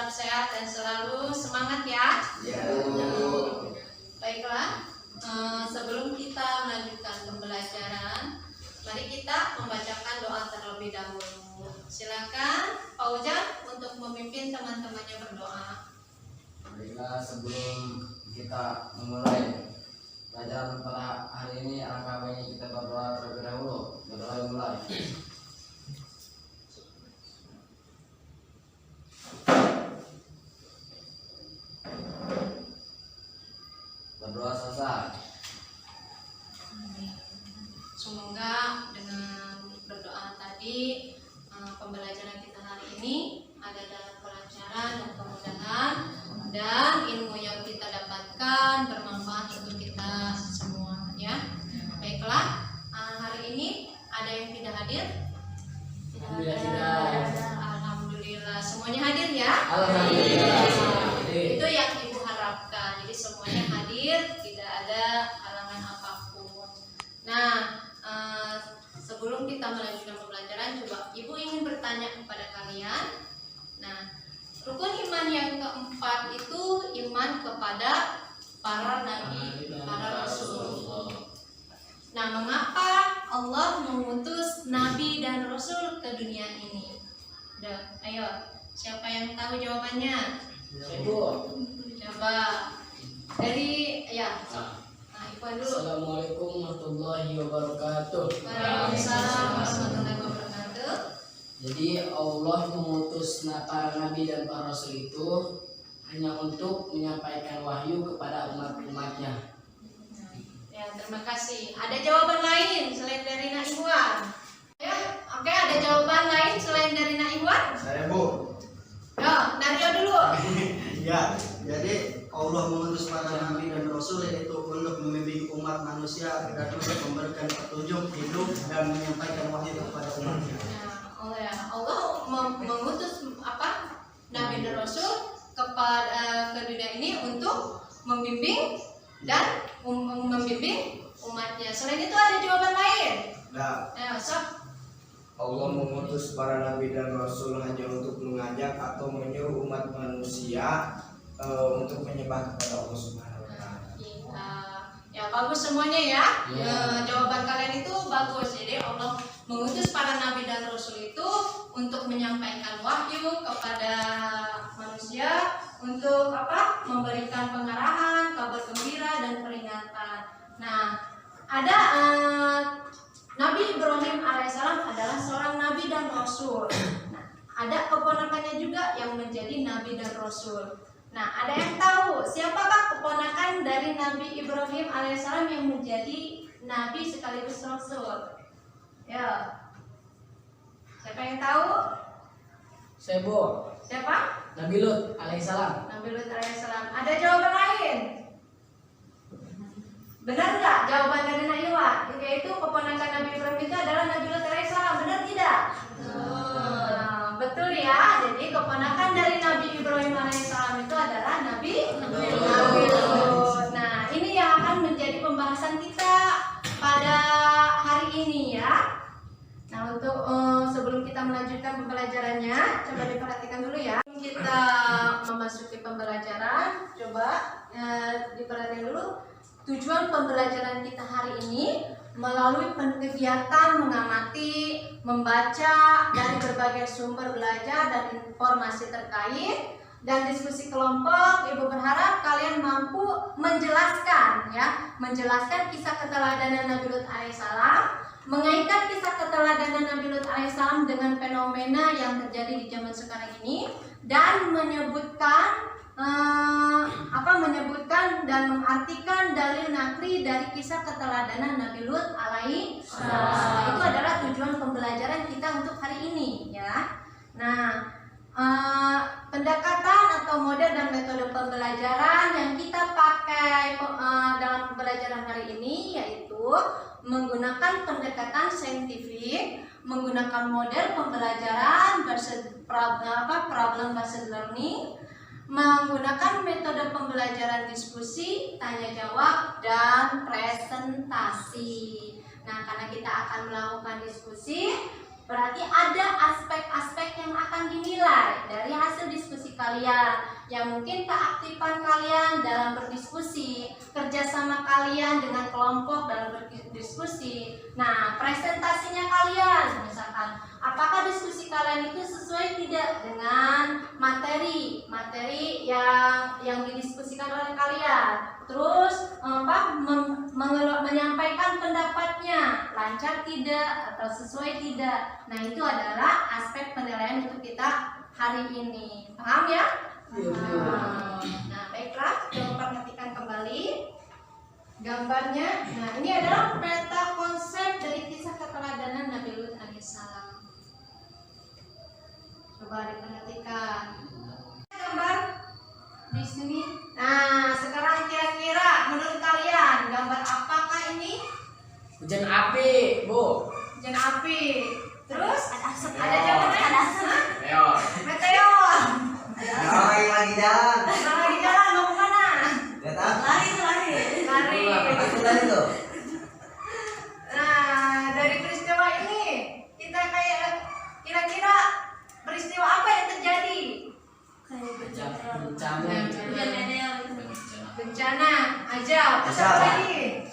tetap sehat dan selalu semangat ya. Ya. Baiklah, sebelum kita melanjutkan pembelajaran, mari kita membacakan doa terlebih dahulu. Silakan Pak Ujang untuk memimpin teman-temannya berdoa. Baiklah, sebelum kita memulai pelajaran pada hari ini, alangkah baiknya kita berdoa terlebih dahulu. Berdoa dimulai. Berdoa selesai. Semoga dengan berdoa tadi pembelajaran kita hari ini ada dalam kelancaran dan kemudahan, dan ilmu yang kita dapatkan bermanfaat untuk kita semua ya. Baiklah, hari ini ada yang tidak hadir? Alhamdulillah, semuanya hadir ya. Alhamdulillah. Itu yang Ibu harapkan. Jadi semuanya hadir, tidak ada halangan apapun. Nah, sebelum kita melanjutkan pembelajaran, coba Ibu ingin bertanya kepada kalian. Nah, rukun iman yang keempat itu iman kepada para nabi, para rasul. Nah, mengapa Allah mengutus nabi dan rasul ke dunia ini? Udah, ayo, siapa yang tahu jawabannya? Coba dari Ikhwan dulu. Assalamualaikum warahmatullahi wabarakatuh. Waalaikumsalam warahmatullahi wabarakatuh. Jadi Allah mengutus para nabi dan para rasul itu hanya untuk menyampaikan wahyu kepada umat-umatnya. Ya, terima kasih. Ada jawaban lain selain dari Nak Ikhwan? Ya, oke, ada jawaban lain selain dari Nak Ikhwan? Saya Bu. Ya, Nario dulu. Ya, jadi Allah mengutus para nabi dan rasul yaitu untuk membimbing umat manusia dan untuk memberikan petunjuk hidup dan menyampaikan wahyu kepada umatnya. Nah, Allah mengutus nabi dan rasul kepada ke dunia ini untuk membimbing dan membimbing umatnya. Selain itu ada jawaban lain? Nah, Sob. Allah mengutus para nabi dan rasul hanya untuk mengajak atau menyuruh umat manusia untuk menyembah kepada Allah Subhanahu wa taala. Ya, bagus semuanya ya. Ya. Jawaban kalian itu bagus. Jadi Allah mengutus para nabi dan rasul itu untuk menyampaikan wahyu kepada manusia, untuk memberikan pengarahan, kabar gembira dan peringatan. Nah, ada Nabi Ibrahim alaihissalam adalah seorang nabi dan rasul. Nah, ada keponakannya juga yang menjadi nabi dan rasul. Nah, ada yang tahu siapakah keponakan dari Nabi Ibrahim alaihissalam yang menjadi nabi sekaligus rasul? Ya, siapa yang tahu? Sebo, Siapa? Nabi Lut alaihissalam. Nabi Lut alaihissalam. Ada jawaban lain? Benar nggak jawaban dari Naiwa? Yaitu keponakan Nabi Ibrahim itu adalah Nabi Lut alaihissalam. Benar tidak? Betul ya. Jadi keponakan dari Nabi Ibrahim alaihissalam itu adalah Nabi Lut. Nah, ini yang akan menjadi pembahasan kita pada hari ini ya. Nah, untuk sebelum kita melanjutkan pembelajarannya, coba diperhatikan dulu ya. Sebelum kita memasuki pembelajaran, coba diperhatikan dulu. Tujuan pembelajaran kita hari ini melalui kegiatan mengamati, membaca dari berbagai sumber belajar dan informasi terkait dan diskusi kelompok. Ibu berharap kalian mampu menjelaskan kisah keteladanan Nabi Lut alaihissalam, mengaitkan kisah keteladanan Nabi Lut alaihissalam dengan fenomena yang terjadi di zaman sekarang ini, dan menyebutkan dan mengartikan dalil nakli dari kisah keteladanan Nabi Lut alaihissalam. Itu adalah tujuan pembelajaran kita untuk hari ini ya. Nah, pendekatan atau model dan metode pembelajaran yang kita pakai dalam pembelajaran hari ini yaitu menggunakan pendekatan saintifik, menggunakan model pembelajaran problem based learning, menggunakan metode pembelajaran diskusi, tanya jawab, dan presentasi. Nah, karena kita akan melakukan diskusi, berarti ada aspek-aspek yang akan dinilai dari hasil diskusi kalian, yang mungkin keaktifan kalian dalam berdiskusi, kerjasama kalian dengan kelompok dalam berdiskusi. Nah, presentasinya kalian, misalkan, apakah diskusi kalian itu sesuai tidak dengan materi yang didiskusikan oleh kalian? Terus menyampaikan pendapatnya lancar tidak atau sesuai tidak. Nah, itu adalah aspek penilaian untuk kita hari ini. Paham ya? Nah, baiklah, coba perhatikan kembali gambarnya. Nah, ini adalah peta konsep dari kisah keteladanan Nabi Lut alaihissalam. Coba diperhatikan gambar di sini. Nah, sekarang kira-kira menurut kalian gambar apakah ini? Hujan api, Bu. Hujan api. Terus ada jawabannya? Ada asap. Meteor. Meteor. Lagi jalan. Lagi jalan mau kemana? Lari. Lari. Lari tuh. Nah, dari peristiwa ini kita kayak kira-kira peristiwa apa yang terjadi? Bencana aja. Terus apa lagi?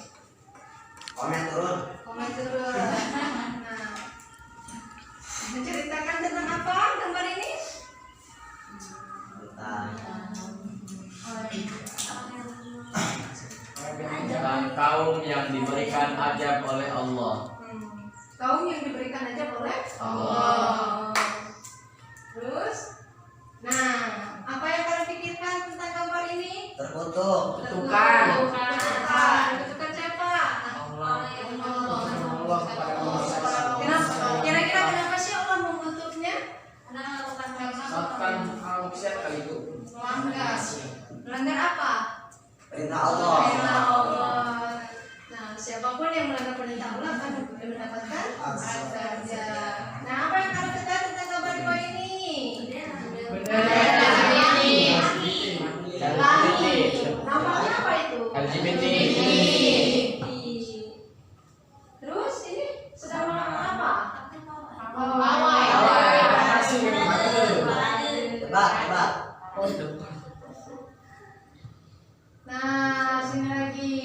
Komen turun. Nah, menceritakan tentang apa gambar ini? Dan kaum yang diberikan ajab oleh Allah. Kaum yang diberikan ajab oleh Allah. Terus, nah, apa yang kalian pikirkan tentang gambar ini? Terkutuk. Kutukan. Kutukan siapa? Allah. Allah kepada manusia. Kira-kira kenapa sih Allah mengutuknya? Makan manusia kali itu. Melanggar apa? Perintah Allah. Perintah Allah. Nah, siapapun yang melanggar perintah Allah akan mendapatkan azab. Nah, apa yang kalian ketahui tentang gambar dua ini? Namanya apa itu? LGBT. Terus ini sedang melakukan apa? Tebak. Nah, sini lagi.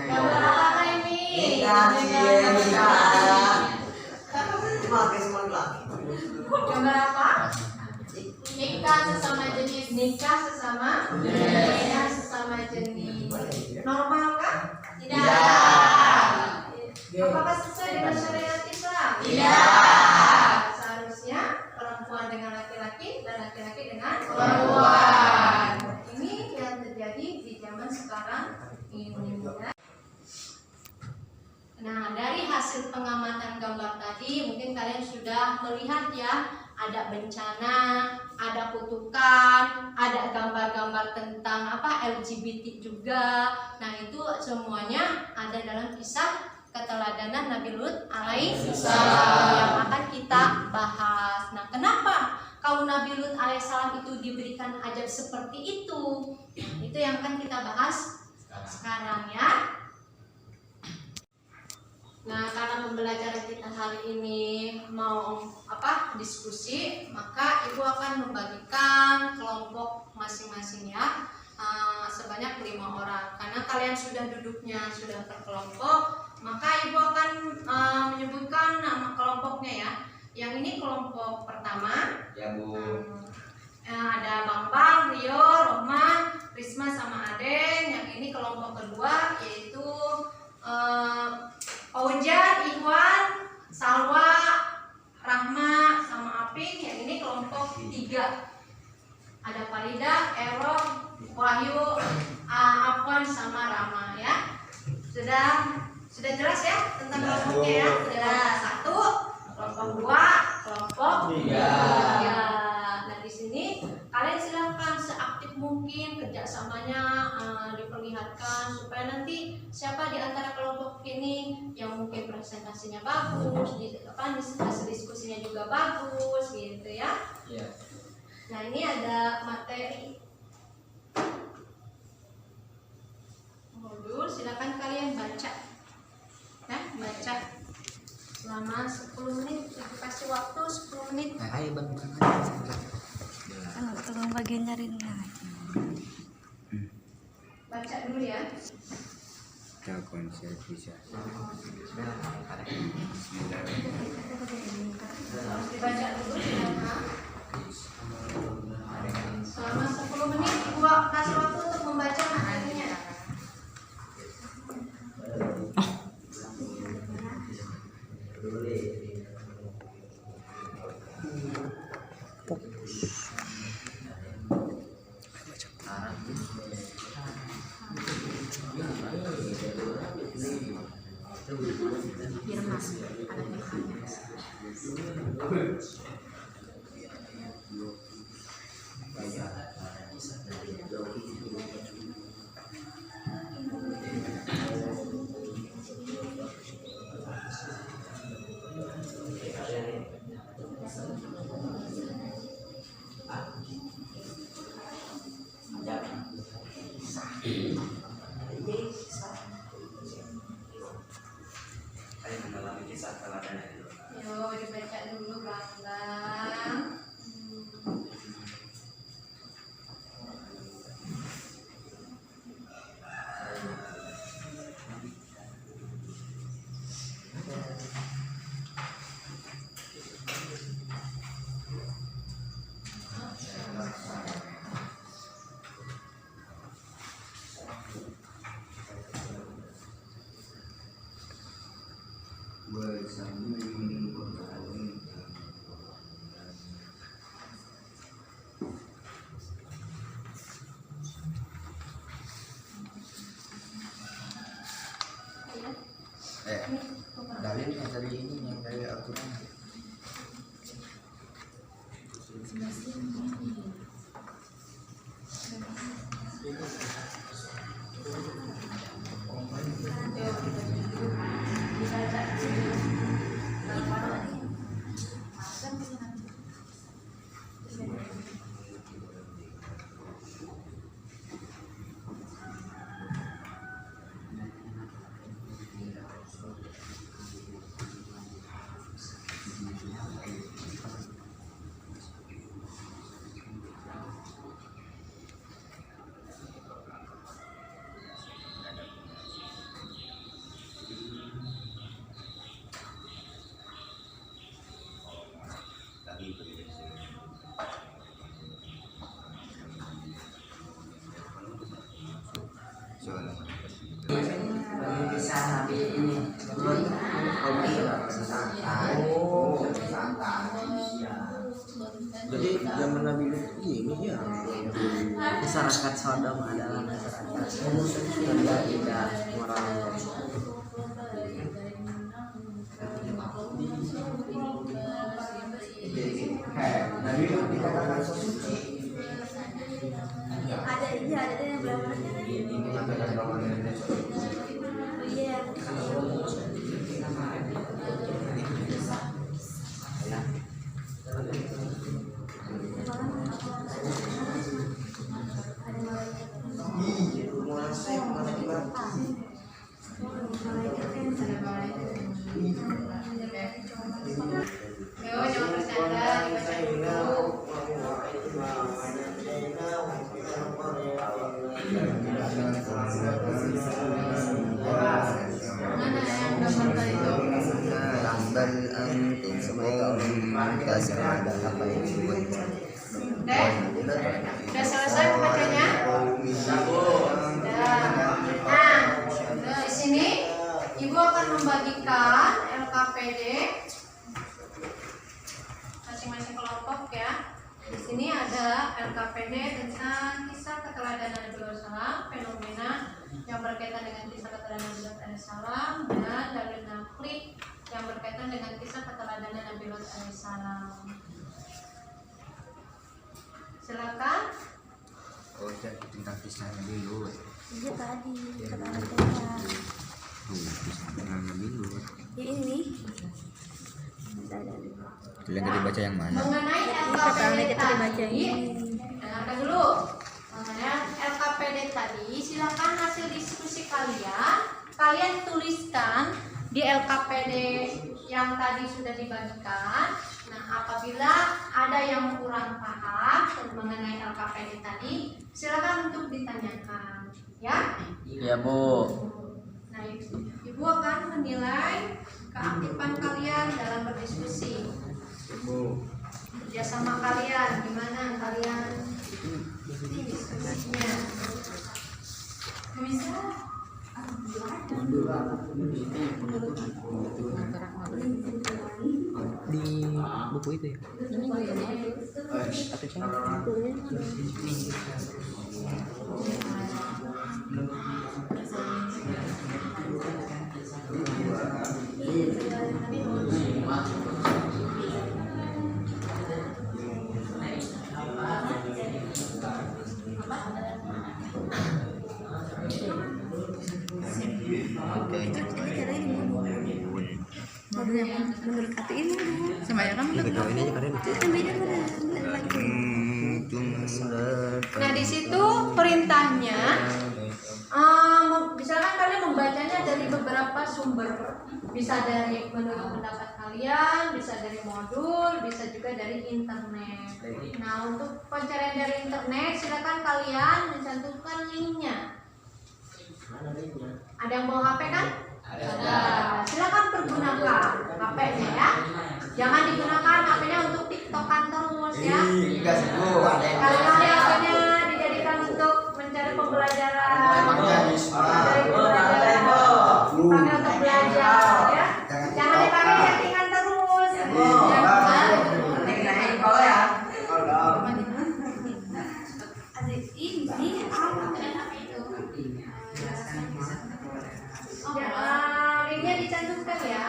Gambar apa ini? Gambar apa? Nikah sesama jenis. Nikah sesama jenis. Normalkah? Tidak. Apakah sesuai dengan syariat Islam? Tidak. Seharusnya perempuan dengan laki-laki dan laki-laki dengan perempuan. Ini yang terjadi di zaman sekarang ini. Nah, dari hasil pengamatan gambar tadi mungkin kalian sudah melihat ya, ada bencana, ada kutukan, ada gambar-gambar tentang LGBT juga. Nah, itu semuanya ada dalam kisah keteladanan Nabi Lut alaihissalam yang akan kita bahas. Nah, kenapa kaum Nabi Lut alaihissalam itu diberikan ajab seperti itu? Itu yang akan kita bahas sekarang ya. Nah, karena pembelajaran kita hari ini mau diskusi, maka ibu akan membagikan kelompok masing-masing ya, sebanyak 5 orang. Karena kalian sudah duduknya sudah berkelompok, maka ibu akan menyebutkan nama kelompoknya ya. Yang ini kelompok pertama. Ya, Bu. Ada Bambang, Rio, Rohman, Risma sama Aden. Yang ini kelompok kedua yaitu Ojan, Iwan, Salwa, Rahma, sama Apik. Yang ini kelompok 3. Ada Farida, Erok, Wahyu, Afwan, sama Rama ya. Sudah jelas ya tentang kelompoknya ya? Sudah. 1, kelompok 2, kelompok 3. Nah, di sini kalian silahkan seaktif mungkin kerjasamanya diperlihatkan supaya nanti siapa di antara kelompok ini yang mungkin presentasinya bagus, hasil diskusinya juga bagus gitu ya. Iya. Nah, ini ada materi modul, silakan kalian baca ya, baca selama 10 menit, kasih waktu 10 menit. Ayo bang. lagi nyariin lagi. Baca dulu ya. Konsep bisa. Harus dibaca dulu ya. Selama 10 menit gua kasih waktu untuk membaca materinya. Yo, dibaca dulu pelan-pelan. Dalil yang dari ini yang dari Al-Quran. Kisah Nabi ini menurut Jadi zaman Nabi Lut ini ya. masyarakat Sodom adalah masyarakat yang tidak moral. Nabi Lut dikatakan suci. Ada yang belakang. Mengatakan bahwa Iya. Yo, jangan bercanda, dibaca dulu. Mana yang gambar itu? Bal antum kasih ada apa yang dibuat. Udah selesai membacanya? Sudah. Nah, di sini Ibu akan membagikan LKPD masing-masing kelompok ya. Di sini ada LKPD tentang kisah keteladanan Nabi Muhammad, fenomena yang berkaitan dengan kisah keteladanan Nabi Muhammad, dan dalil nakli yang berkaitan dengan kisah keteladanan Nabi Muhammad. Silakan. Oh, jadi tentang kisah Nabi Lut. Iya tadi kata Kisah tentang Nabi Lut. ya ini. Kalian tadi baca yang mana? Mengenai Kata LKPD kita dibaca tadi, ini. dengarkan dulu. Mengenai LKPD tadi, silakan hasil diskusi kalian tuliskan di LKPD yang tadi sudah dibagikan. Nah, apabila ada yang kurang paham mengenai LKPD tadi, silakan untuk ditanyakan, ya. Iya Bu. Nah, Ibu akan menilai keaktifan kalian dalam berdiskusi. Kerjasama kalian, gimana kalian diskusinya? Bisa? Di buku itu ya. Modul yang menurut aku ini Semuanya kan Kita kawin aja kalian. itu kan beda mana lagi. Nah, di situ perintahnya, misalkan kalian membacanya dari beberapa sumber, bisa dari menurut pendapat kalian, bisa dari modul, bisa juga dari internet. Nah, untuk pencarian dari internet, silakan kalian mencantumkan linknya. Ada yang bawa HP kan? Ada. Silakan pergunakan HP-nya ya. Jangan digunakan HP-nya untuk TikTokan terus ya. Enggak sih Bu. Kali-kali HP-nya dijadikan untuk mencari pembelajaran. Mencari pembelajaran. Dipakai untuk belajar ya. Jangan dipakai chattingan terus. Ada ini apa? Linknya dicantumkan ya.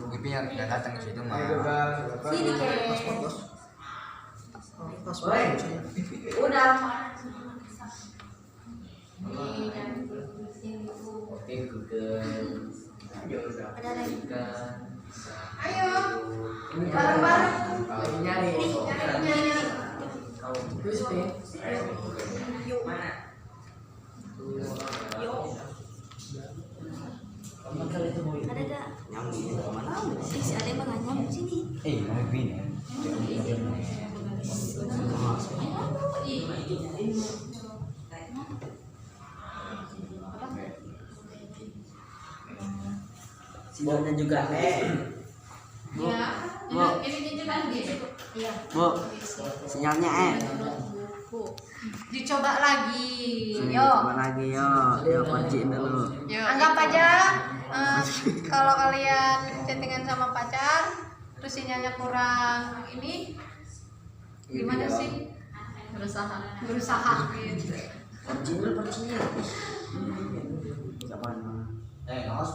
Tapi yang datang ke situ mah. Sini Kek. Udah. Ada lagi. Ayo, bareng-bareng. Nyari. Nyari. Terus Ada gak? Si ada yang nyambung sini. Mau bin. Sinyalnya juga Ya, ini juga gitu. Iya. Bu, sinyalnya Dicoba lagi. Yo. Coba lagi yo kunciin dulu. Anggap aja kalau kalian chattingan sama pacar, terus sinyalnya kurang ini, gimana sih? Berusaha gitu. Kunciin. Siapa? Ngawas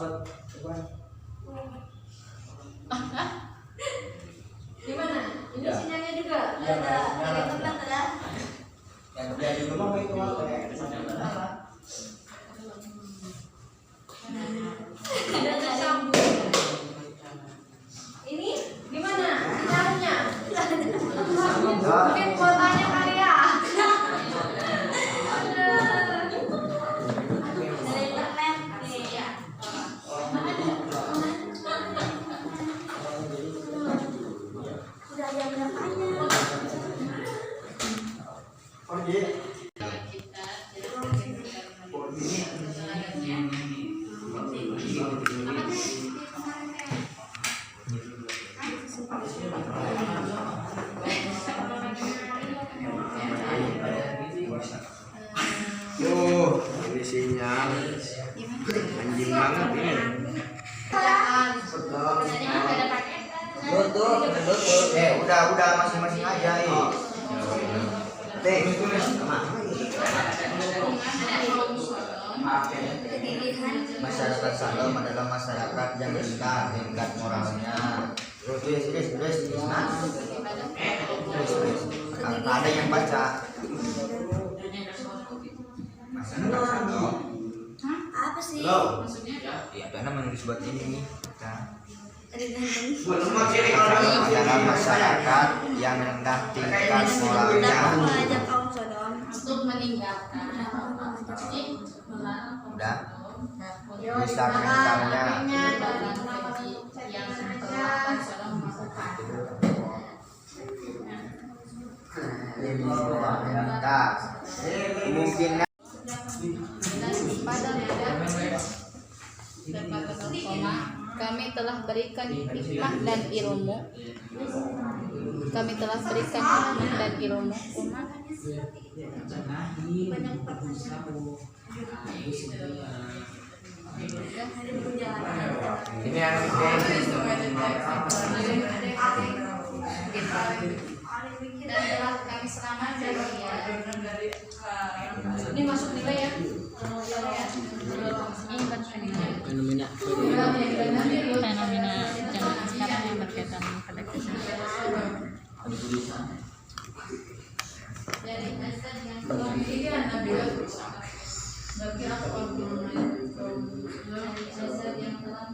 buat. Gimana? Ini sinyalnya juga. Ada tempat ada. Yang kerja di rumah mau itu apa? Tidak tersambung. Ini gimana? Sinyalnya? Mungkin kuotanya kali ya. Dari internet nih ya. Udah ada berapanya? Ini sinyal anjing banget ini. Udah masing-masing aja Masyarakat Salom adalah masyarakat yang tingkat moralnya. Terus. Ada yang baca. Masyarakat Salom. Apa sih? Ya, karena menulis buat ini. Dari adalah masyarakat yang rendah tingkat moralnya. Mengajak kaum Sodom untuk meninggalkan. Udah. Yo, Bisa di mana mentalnya. namanya dari yang telah Sodom melakukan. Nah, kemungkinan kami telah berikan hikmah dan ilmu. Kami telah berikan hikmah dan ilmu. Ini anak Dan telah kami selamat dari ini masuk nilai ya. Fenomena Fenomena zaman sekarang yang berkaitan pada kesehatan. Dari Azza dengan pikiran Nabi bagi aku dari Azza yang telah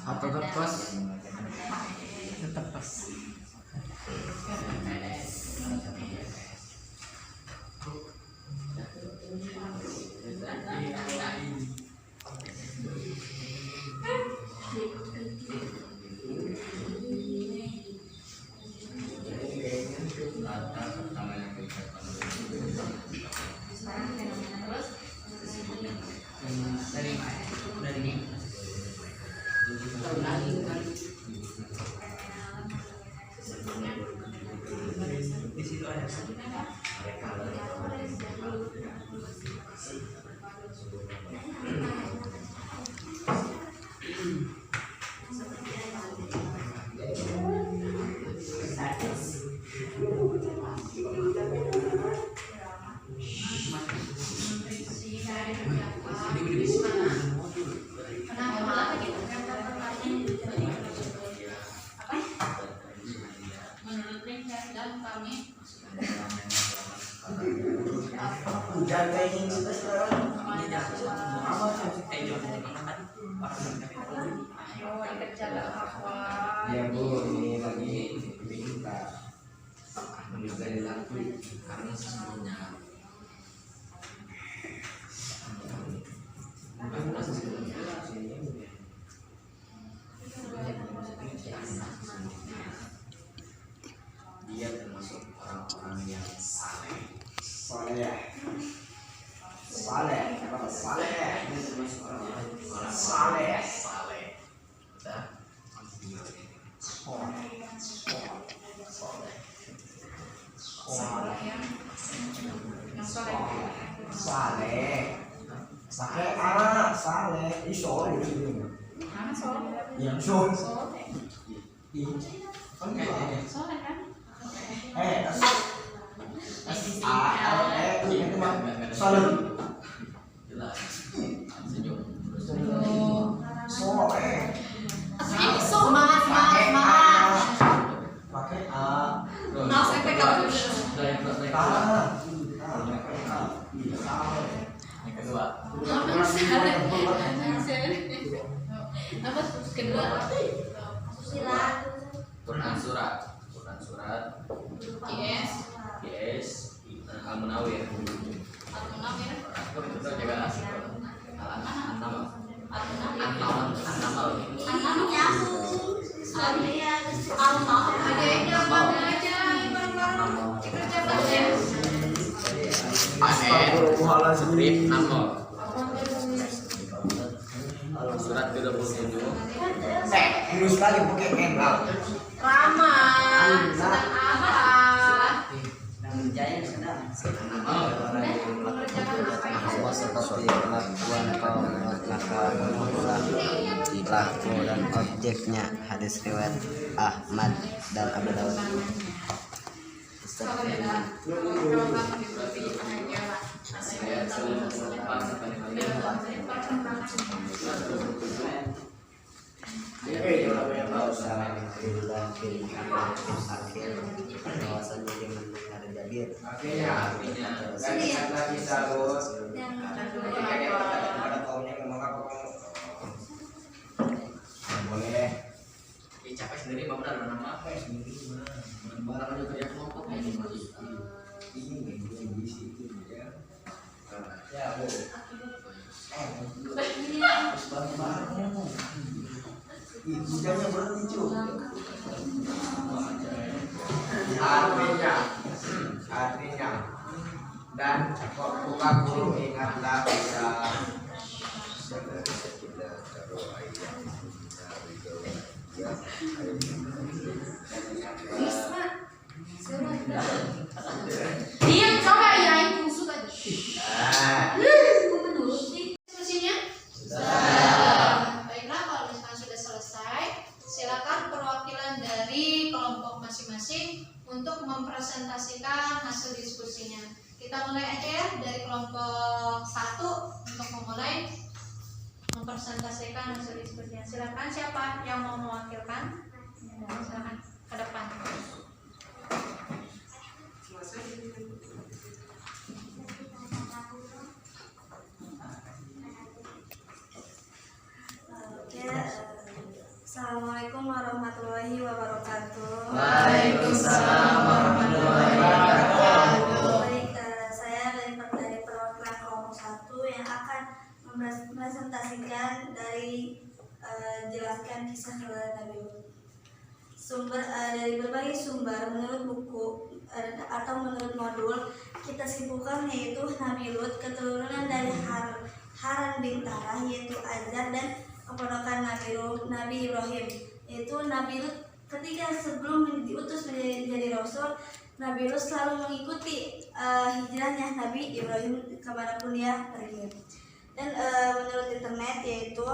Atau terpas Ya Bu, ini lagi kita dari lagu karena sesungguhnya dia termasuk orang-orang yang saleh. Saleh. Saleh, apa saleh? Dia termasuk orang-orang saleh. Saleh. Udah. Saleh. Pakai A, saleh. Iso gitu. mana soleh? Yang so. Soleh kan? Itu mah saleh. Soleh. Semangat. Pakai A. Nah, saya pegang dulu. yang kedua. Apa kedua? Quran surat GS Al-Munawir aku itu jaga asik An-Namal Allah Strip Namor surat ke-27. Terus lagi pakai kenal. Rama sedang apa? Jaya sedang Mengerjakan apa ini? seperti perlakuan kaum nakal perilaku dan objeknya. Hadis riwayat Ahmad dan Abu Dawud. Bahwasanya dia mendengar Jabir. Akhirnya dan lagi sabut pada kaumnya ngomong apa kamu? Boleh. capek sendiri Pak benar nama apa ya sendiri barang ada kerja kelompok ini Ya, Bu. Hujannya berhenti cuy. Artinya dan buka guru ingatlah bisa Diam coba ya, ibu suka. Diskusinya? Baiklah, kalau misalkan sudah selesai, silakan perwakilan dari kelompok masing-masing untuk mempresentasikan hasil diskusinya. Kita mulai aja ya dari kelompok 1 untuk memulai mempresentasikan hasil diskusinya. Silakan siapa yang mau mewakilkan? Silakan ke depan. Assalamualaikum warahmatullahi wabarakatuh. Waalaikumsalam warahmatullahi wabarakatuh. Baik, saya dari perwakilan kelompok 1 yang akan mempresentasikan dari jelaskan kisah keluarga Nabi Lut. Dari berbagai sumber menurut buku atau menurut modul kita simpulkan yaitu Nabi Lut keturunan dari Haran bin Tarah yaitu Azar dan keponakan Nabi Ibrahim yaitu Nabi Lut. Ketika sebelum diutus menjadi rasul, Nabi Lut selalu mengikuti hijrahnya Nabi Ibrahim kemanapun dia pergi. Dan menurut internet yaitu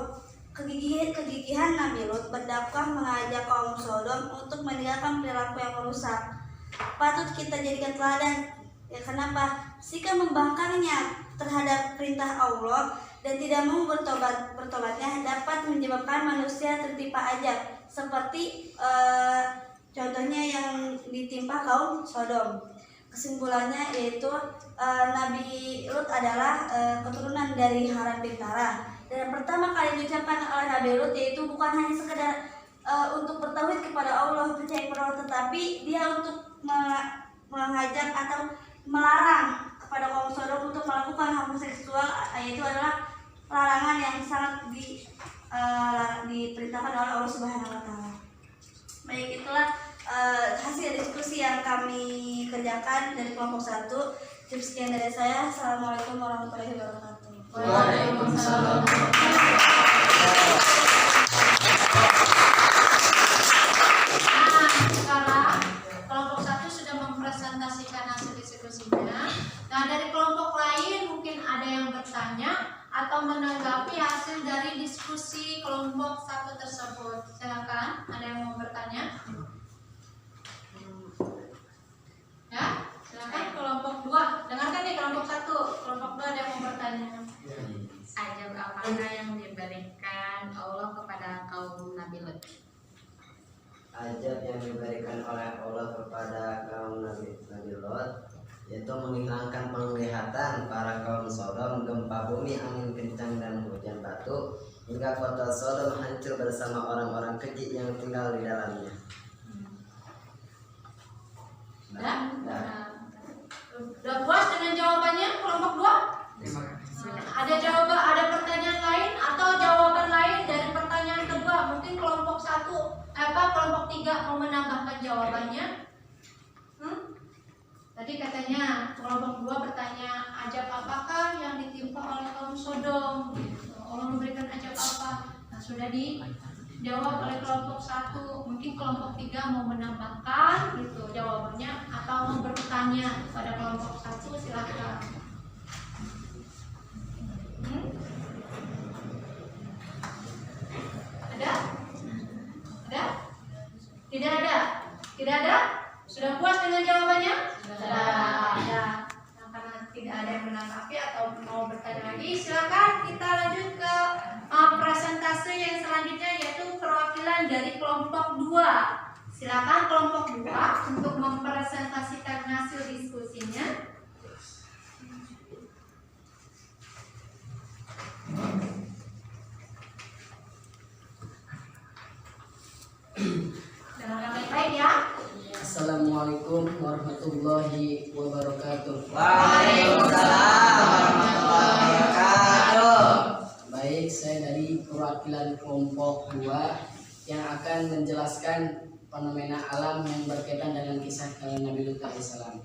kegigihan Nabi Lut berdakwah mengajak kaum Sodom untuk meninggalkan perilaku yang merusak. Patut kita jadikan teladan. Ya kenapa? Sikap membangkangnya terhadap perintah Allah dan tidak mau bertobatnya dapat menyebabkan manusia tertimpa ajab seperti contohnya yang ditimpa kaum Sodom. Kesimpulannya yaitu Nabi Lut adalah keturunan dari Haran bin Tarah. Dan pertama kali diucapkan oleh Nabi Lut yaitu bukan hanya sekedar untuk bertauhid kepada Allah, percaya kepada Allah, tetapi dia untuk mengajak atau melarang kepada kaum Sodom untuk melakukan homoseksual, yaitu adalah larangan yang sangat diperintahkan oleh Allah Subhanahu wa taala. Baik, itulah hasil diskusi yang kami kerjakan dari kelompok 1. Cukup sekian dari saya. Assalamualaikum warahmatullahi wabarakatuh. Waalaikumsalam. Sekarang kelompok 1 sudah mempresentasikan hasil diskusinya. Nah, dari kelompok lain mungkin ada yang bertanya atau menanggapi hasil dari diskusi kelompok 1 tersebut. Silakan, ada yang mau bertanya? Ya, silakan kelompok 2. Dengarkan nih kelompok 1. Kelompok 2 ada yang mau bertanya. Ajab apakah yang diberikan Allah kepada kaum Nabi Lut? Ajab yang diberikan oleh Allah kepada kaum Nabi Lot yaitu menghilangkan penglihatan para kaum Sodom, gempa bumi, angin kencang dan hujan batu hingga kota Sodom hancur bersama orang-orang keji yang tinggal di dalamnya. Udah puas dengan jawabannya kelompok 2? Ada pertanyaan lain atau jawaban lain dari pertanyaan kedua? Mungkin kelompok 3 mau menambahkan jawabannya. Tadi katanya kelompok 2 bertanya ajab apakah sudah dijawab oleh kelompok 1. Mungkin kelompok 3 mau menambahkan gitu jawabannya atau mau bertanya pada kelompok 1, silakan. Ada? Ada? Tidak ada? Tidak ada? Sudah puas dengan jawabannya? Sudah. Ya. Nah, karena tidak ada yang menanggapi atau mau bertanya lagi, silakan kita lanjut ke presentase yang selanjutnya, yaitu perwakilan dari kelompok 2. Silakan kelompok 2 untuk mempresentasikan hasil diskusinya. Dengarkan baik-baik ya. Assalamualaikum warahmatullahi wabarakatuh. Waalaikumsalam warahmatullahi wabarakatuh. Baik, saya dari perwakilan kelompok 2 yang akan menjelaskan fenomena alam yang berkaitan dengan kisah Nabi Lut alaihissalam,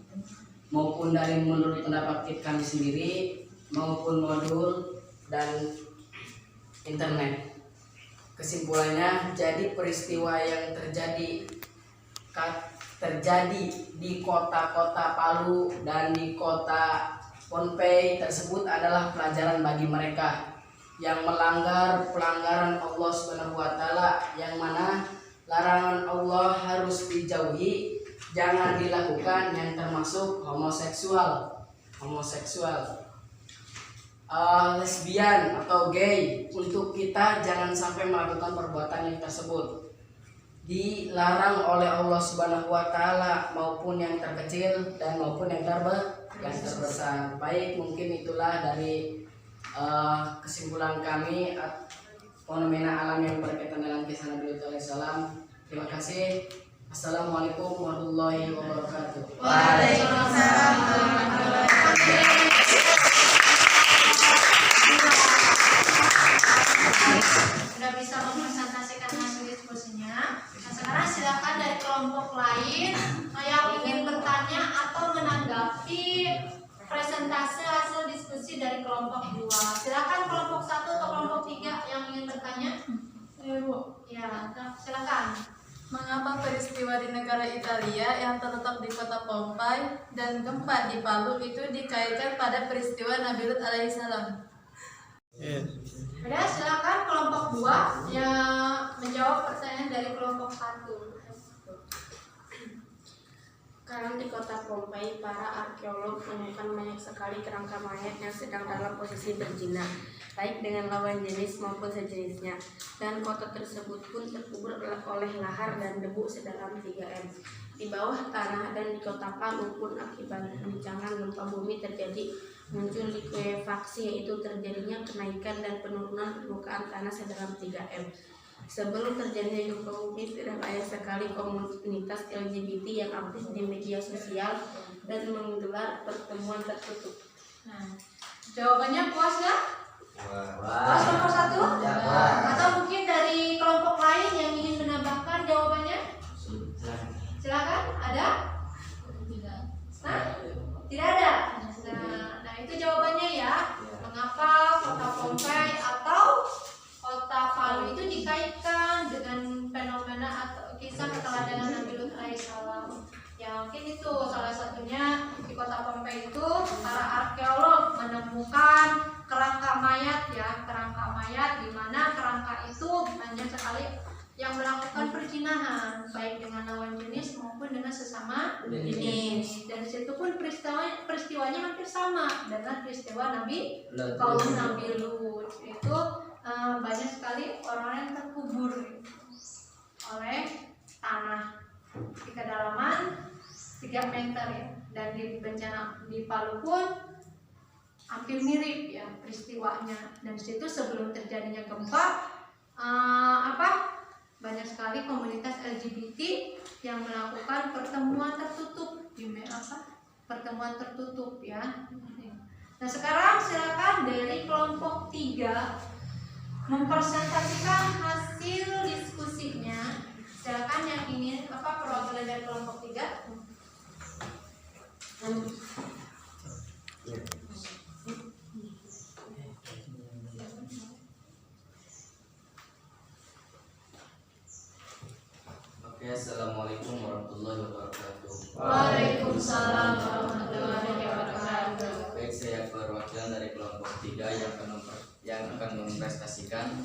maupun dari menurut pendapat kami sendiri maupun modul dan internet. Kesimpulannya, jadi peristiwa yang terjadi di kota-kota Palu dan di kota Pohnpei tersebut adalah pelajaran bagi mereka yang melanggar pelanggaran Allah Subhanahu wa taala, yang mana larangan Allah harus dijauhi, jangan dilakukan, yang termasuk homoseksual, lesbian atau gay. Untuk kita jangan sampai melakukan perbuatan yang tersebut, dilarang oleh Allah Subhanahu wa taala, maupun yang terkecil dan maupun yang terbesar. Baik, mungkin itulah dari kesimpulan kami fenomena alam yang berkaitan dengan kisah Nabi Lut alaihissalam. Terima kasih. Assalamualaikum warahmatullahi wabarakatuh. Waalaikumsalam warahmatullahi wabarakatuh. Sudah bisa mempresentasikan hasil diskusinya. Nah, sekarang silakan dari kelompok lain yang ingin bertanya atau menanggapi presentasi hasil diskusi dari kelompok 2. Silakan kelompok 1 atau kelompok 3 yang ingin bertanya. Ya, silakan. Mengapa peristiwa di negara Italia yang terletak di kota Pohnpei dan gempa di Palu itu dikaitkan pada peristiwa Nabi Lut alaihissalam? Ada, silakan kelompok 2 yang menjawab pertanyaan dari kelompok 1. Karena di kota Pohnpei, para arkeolog menemukan banyak sekali kerangka mayat yang sedang dalam posisi berzina, baik dengan lawan jenis maupun sejenisnya. Dan kota tersebut pun terkubur oleh lahar dan debu sedalam 3 m. Di bawah tanah dan di kota Palu pun akibat guncangan gempa bumi terjadi muncul likuifaksi, yaitu terjadinya kenaikan dan penurunan permukaan tanah sedalam 3 m. Sebelum terjadinya gempa bumi, sudah banyak sekali komunitas LGBT yang aktif di media sosial dan menggelar pertemuan tertutup. Nah, jawabannya puas nggak? Puas nomor 1? Ya, puas. Atau mungkin dari kelompok lain yang ingin menambahkan jawabannya? Silakan. Ada? Nah, tidak ada. Nah, itu jawabannya ya. Mengapa kota Pohnpei atau kota Palu itu dikaitkan dengan fenomena atau kisah keteladanan Nabi Lut alaihissalam? Ya, mungkin itu salah satunya. Di kota Pohnpei itu para arkeolog menemukan kerangka mayat di mana kerangka itu banyak sekali yang melakukan perzinahan, baik dengan lawan jenis maupun dengan sesama jenis. Dan disitu pun peristiwanya hampir sama dengan peristiwa kaum Nabi Lut. Itu banyak sekali orang yang terkubur oleh tanah di kedalaman 3 meter ya. Dan di bencana di Palu pun hampir mirip ya peristiwanya. Dan disitu sebelum terjadinya gempa banyak sekali komunitas LGBT yang melakukan pertemuan tertutup pertemuan tertutup ya. Nah, sekarang silakan dari kelompok 3 mempresentasikan hasil diskusinya. Silakan yang ingin perwakilan dari kelompok 3. Oke, assalamualaikum warahmatullahi wabarakatuh. Waalaikumsalam warahmatullahi wabarakatuh. Baik, saya perwakilan dari kelompok 3 yang akan mempresentasikan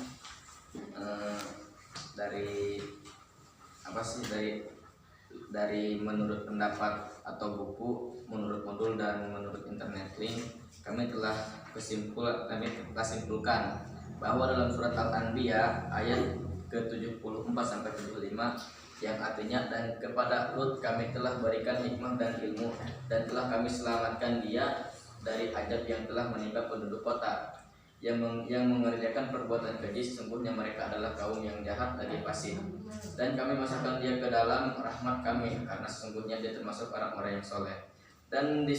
dari menurut pendapat atau buku, menurut modul dan menurut internet link. Kami telah simpulkan bahwa dalam surat Al-Anbiya ayat ke-74 sampai 75 yang artinya, dan kepada Lut kami telah berikan hikmah dan ilmu dan telah kami selamatkan dia dari azab yang telah menimpa penduduk kota yang mengerjakan perbuatan keji. Sesungguhnya mereka adalah kaum yang jahat lagi fasik, dan kami masukkan dia ke dalam rahmat kami karena sesungguhnya dia termasuk orang-orang yang soleh. Dan di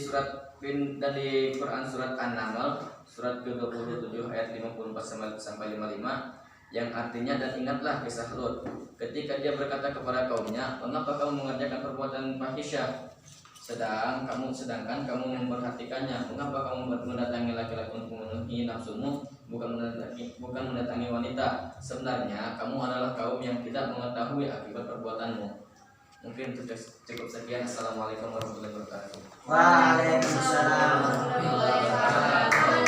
Quran surat An-Naml surat ke-27 ayat 54 sampai 55 yang artinya, dan ingatlah kisah Lut ketika dia berkata kepada kaumnya, mengapa kamu mengerjakan perbuatan fahisyah sedangkan kamu memperhatikannya? Mengapa kamu mendatangi laki-laki untuk memenuhi nafsumu, bukan mendatangi wanita? Sebenarnya kamu adalah kaum yang tidak mengetahui akibat perbuatanmu. Mungkin cukup sekian. Assalamualaikum warahmatullahi wabarakatuh. Waalaikumsalam warahmatullahi wabarakatuh.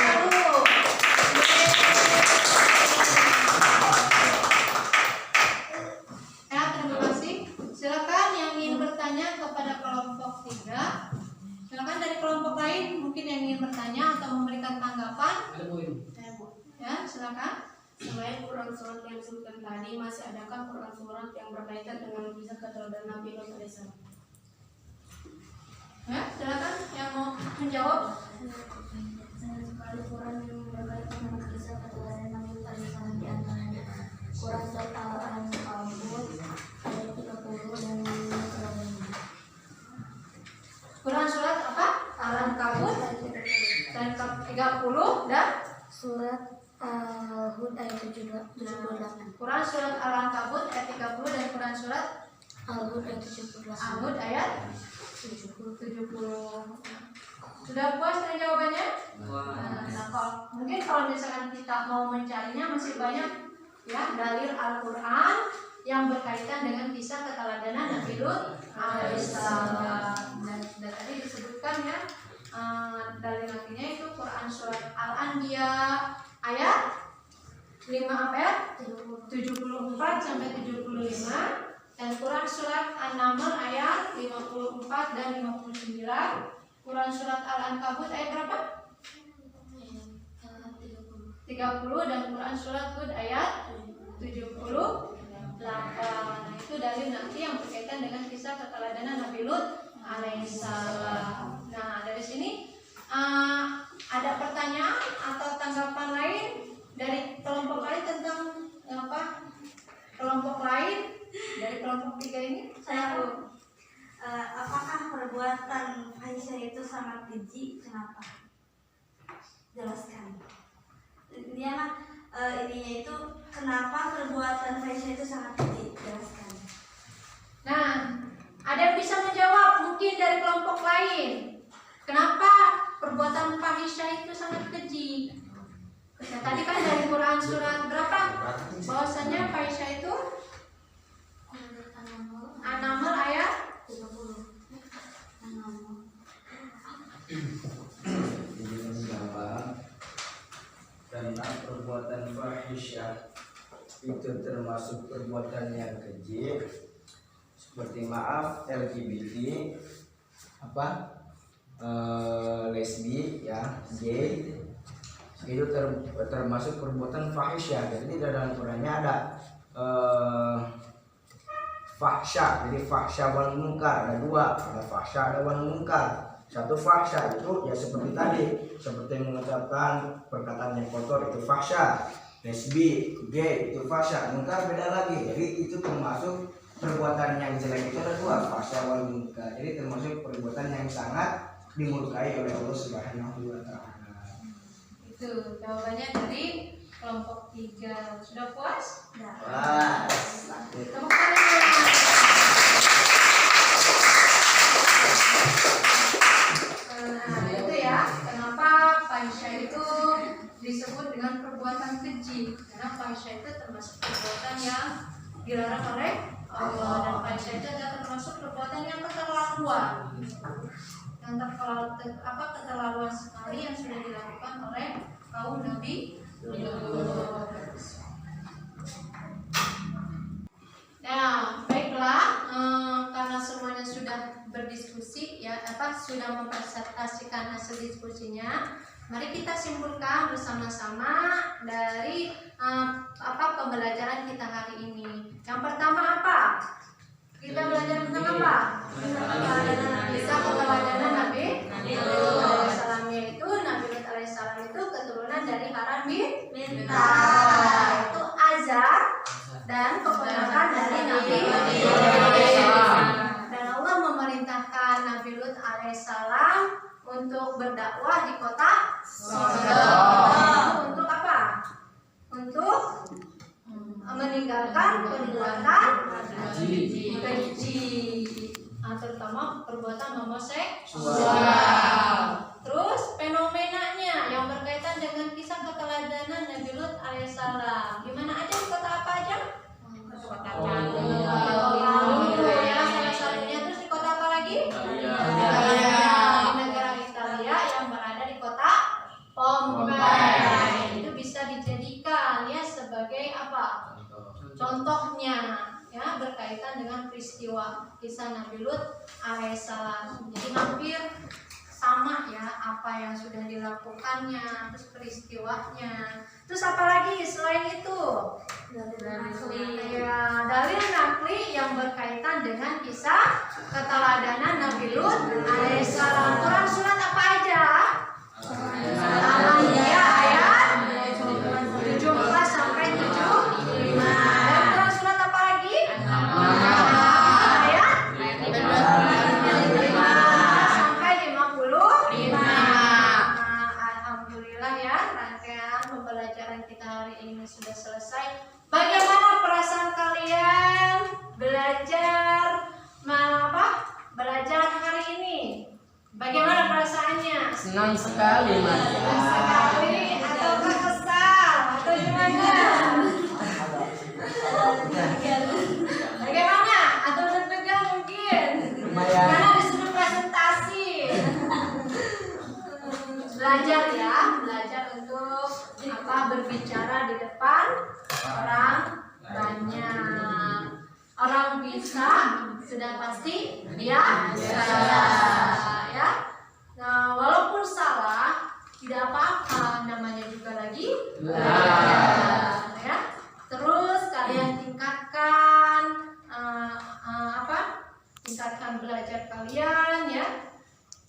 Ya, terima kasih. Silakan yang ingin bertanya kepada kelompok 3. Silakan dari kelompok lain mungkin yang ingin bertanya atau memberikan tanggapan. Ya, silakan. Selain Quran surat yang disebutkan tadi, masih adakah Quran surat yang berkaitan dengan kisah keteladanan Nabi Lut alaihissalam? Ya, silakan yang mau menjawab. Sekali Quran yang berkaitan dengan kisah keteladanan Nabi Lut alaihissalam, di antaranya Quran surat Al-Ankabut ayat 30 dan 35. Quran surat apa? Al-Ankabut dan 30 dan surat Al-Hud ayat 78. Quran surat Al-Ankabut ayat 30 dan Quran surat Al-Hud ayat 78. Al-Hud ayat 70. Sudah puas dengan jawabannya? Nah, mungkin kalau misalkan kita mau mencarinya masih banyak ya dalil Al-Quran yang berkaitan dengan kisah keteladanan Nabi Lut alaihissalam. Dan tadi disebutkan ya dalil nantinya itu Quran surat Al-Anbiya ayat 74 sampai 75 dan Quran surat An-Naml ayat 54 dan 59. Quran surat Al-Ankabut ayat berapa? 30 dan Quran surat Hud ayat 78. Nah, itu dalil nanti yang berkaitan dengan kisah keteladanan Nabi Lut alaihissalam. Nah, dari sini ada pertanyaan atau tanggapan lain dari kelompok lain tentang apa? Kelompok lain dari kelompok 3 ini? Saya apakah perbuatan fahisyah itu sangat keji? Kenapa? Jelaskan. Ininya itu kenapa perbuatan fahisyah itu sangat keji? Jelaskan. Nah, ada yang bisa menjawab mungkin dari kelompok lain. Kenapa perbuatan fahisyah itu sangat keji? Nah, tadi kan dari Quran surat berapa? Bahwasanya fahisyah itu An-Naml ayat 30. Karena perbuatan fahisyah itu termasuk perbuatan yang keji, seperti maaf LGBT, lesbi, ya, gay, itu termasuk perbuatan fahisyah. Jadi dalam Qurannya ada fahsya, jadi fahsya wal munkar ada dua, ada fahsya ada wal munkar. Satu fahsya itu ya seperti tadi, seperti mengucapkan perkataan yang kotor itu fahsya, lesbi, gay itu fahsya, munkar beda lagi. Jadi itu termasuk perbuatan yang jelek itu ada dua, fahsya wal munkar. Jadi termasuk perbuatan yang sangat dimurkai oleh Allah Subhanahu wa taala. itu jawabannya dari kelompok 3. Sudah puas? Wah. Tepuk tangan. Nah, itu ya, kenapa fahisyah itu disebut dengan perbuatan keji? Karena fahisyah itu termasuk perbuatan yang dilarang oleh Allah. Dan fahisha itu adalah termasuk perbuatan yang keterlaluan, yang keterlaluan sekali yang sudah dilakukan oleh kaum Nabi Lut. Nah, baiklah, karena semuanya sudah berdiskusi ya, sudah mempresentasikan hasil diskusinya, mari kita simpulkan bersama-sama dari pembelajaran kita hari ini. Yang pertama apa? Kita belajar tentang apa? Kisah keteladanan Nabi Lut alaihissalam, yaitu Nabi Lut alaihissalam itu keturunan dari Haran bin Mintar, itu Azar dan keponakan dari Nabi Lut. Dan Allah memerintahkan Nabi Lut alaihissalam untuk berdakwah di kota Sodom. Untuk apa? Untuk meninggalkan perbuatan keji, terutama perbuatan homoseksual. Terus fenomenanya yang berkaitan dengan kisah keteladanan Nabi Lut alaihissalam. Di mana aja, di kota apa aja? Kota Palu. Ya, salah satunya. Terus di kota apa lagi? Di negara Italia yang berada di kota Pompei. Itu bisa dijadikan ya sebagai apa? Contohnya ya, berkaitan dengan peristiwa kisah Nabi Lut alaihissalam. Jadi hampir sama ya apa yang sudah dilakukannya, terus peristiwanya. Terus apa lagi selain itu? Dalil nakli yang berkaitan dengan kisah keteladanan Nabi Lut alaihissalam. Quran surat apa aja? Al-Anbiya ayat 17 sampai 75. Dan Quran surat apa lagi? Ayat 25 sampai 55. Alhamdulillah ya, rangkaian pembelajaran kita hari ini sudah selesai. Bagaimana perasaan kalian belajar belajar hari ini? Bagaimana perasaannya? Senang sekali, Mas. Senang sekali atau kesal atau gimana? Bagaimana? Atau deg-degan mungkin? Lumayan. Karena disuruh presentasi. Belajar ya, belajar untuk berbicara di depan orang banyak. Orang bisa sudah pasti dia salah ya. Nah, walaupun salah tidak apa-apa, namanya juga lagi belajar ya. Terus kalian tingkatkan tingkatkan belajar kalian ya.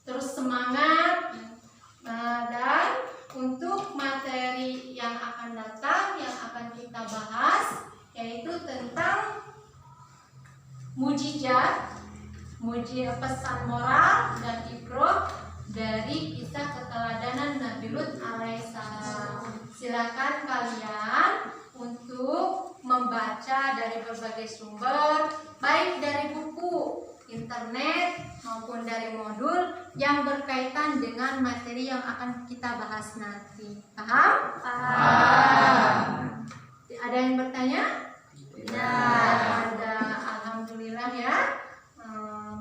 Terus semangat. Dan untuk materi yang akan datang yang akan kita bahas yaitu tentang mujizat, pesan moral dan ibroh dari kisah keteladanan Nabi Lut alaihissalam. Silakan kalian untuk membaca dari berbagai sumber, baik dari buku, internet maupun dari modul yang berkaitan dengan materi yang akan kita bahas nanti. Paham? Paham. Ada yang bertanya? Tidak ada. Alhamdulillah ya.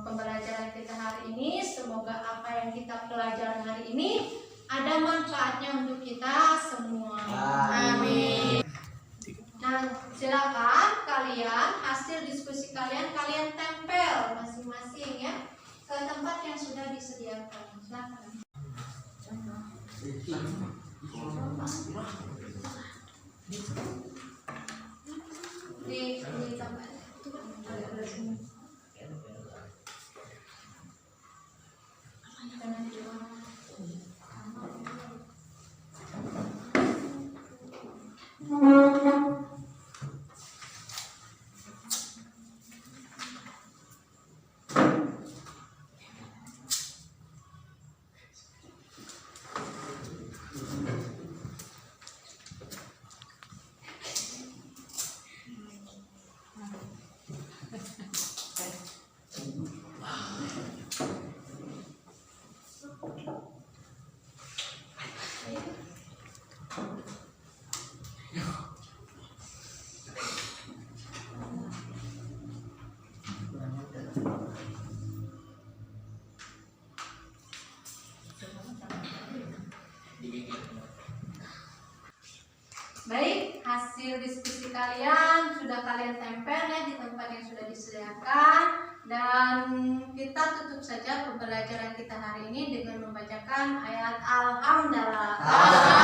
Pembelajaran kita hari ini, semoga apa yang kita pelajari hari ini ada manfaatnya untuk kita semua. Amin. Nah, silakan kalian hasil diskusi kalian tempel masing-masing ya ke tempat yang sudah disediakan. Silakan. Di tempat Baik, hasil diskusi kalian sudah kalian tempel ya di tempat yang sudah disediakan, dan kita tutup saja pembelajaran kita hari ini dengan membacakan ayat Alhamdulillah.